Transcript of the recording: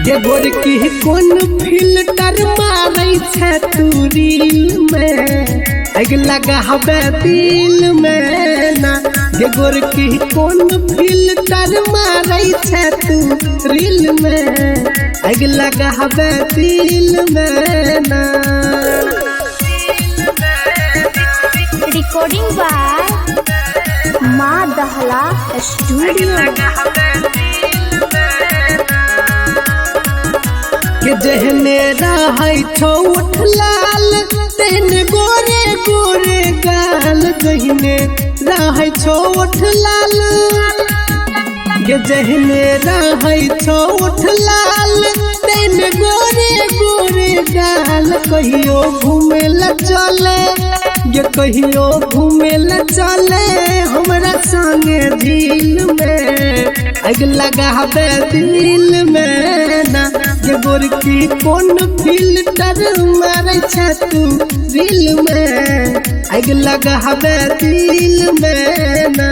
गे गोरकी कोन फिल्टर मारै छै तू रील में आग लगाबे दिल में ना। गे गोरकी कोन फिल्टर मारै छै तू रील में आग लगाबे दिल में ना। रिकॉर्डिंग बाय माँ दहला स्टूडियो। के जहने रहै छौ ओठ लाल तेहने गोरे गोरे गाल जहने रहै छौ ओठ लाल। के जहने रहै छौ ओठ लाल तेहने गोरे गोरे गाल। कहियो घूमे ला चले ये कहियो घूमे ला चले हमरा संगे झील में आग लगाबे दिल में ना। गे गोरकी कोन फिल्टर मारै छै तू रील में आग लगाबे दिल में ना।